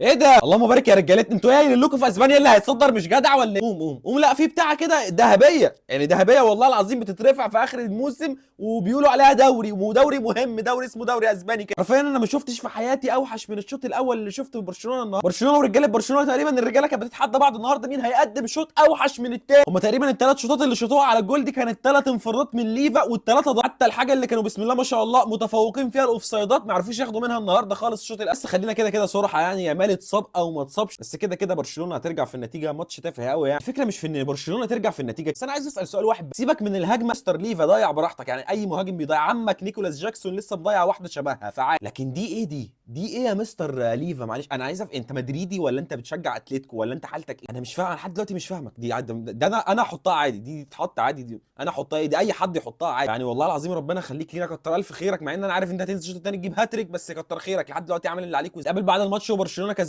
ايه ده؟ اللهم بارك يا رجالات، انتوا ايه قايلين لكم في اسبانيا اللي هيتصدر مش جدع ولا ايه؟ قوم قوم قوم، لا في بتاعه كده ذهبيه، يعني ذهبيه والله العظيم بتترفع في اخر الموسم وبيقولوا عليها دوري، ودوري مهم، دوري اسمه دوري اسباني كده. حرفيا انا ما شفتش في حياتي اوحش من الشوط الاول اللي شفته في برشلونه النهارده. برشلونه ورجاله برشلونه تقريبا الرجاله كانت بتتحدى بعض النهارده مين هيقدم شوط اوحش من التاني. هما تقريبا الثلاث شوطات اللي شوطوها على الجول دي كانت ثلاث انفرادات من ليفا، والثلاثه ضاعوا. حتى الحاجه اللي كانوا بسم الله ما شاء الله متفوقين فيها الاوفسايدات ما عرفوش ياخدوا منها النهارده خالص الشوط الاول. بس خلينا كده كده صراحه، يعني يامال اتصاب او ما اتصابش، بس كده كده برشلونه هترجع في النتيجه. ماتش تافه قوي يعني. الفكره مش في ان برشلونه ترجع في النتيجه، بس انا عايز اسال سؤال واحد بس. سيبك من الهجمه، مستر ليفا ضيع براحتك، يعني اي مهاجم بيضيع. عمك نيكولاس جاكسون لسه مضيع واحده شبهها فعال، لكن دي ايه؟ دي ايه يا مستر ليفا؟ معلش انا عايز انت مدريدي ولا انت بتشجع اتلتيكو ولا انت حالتك ايه؟ انا مش فاهم، انا لحد دلوقتي مش فاهمك. دي ده انا احطها عادي، دي تتحط عادي، دي انا احطها ايه؟ دي اي حد يحطها عادي يعني. والله العظيم ربنا يخليك لينا، كتر الف خيرك، مع ان انا عارف ان انت هتنزل الشوط الثاني تجيب هاتريك، بس كتر خيرك لحد دلوقتي عامل اللي عليك. وتقابل بعد الماتش وبرشلونه كسبان.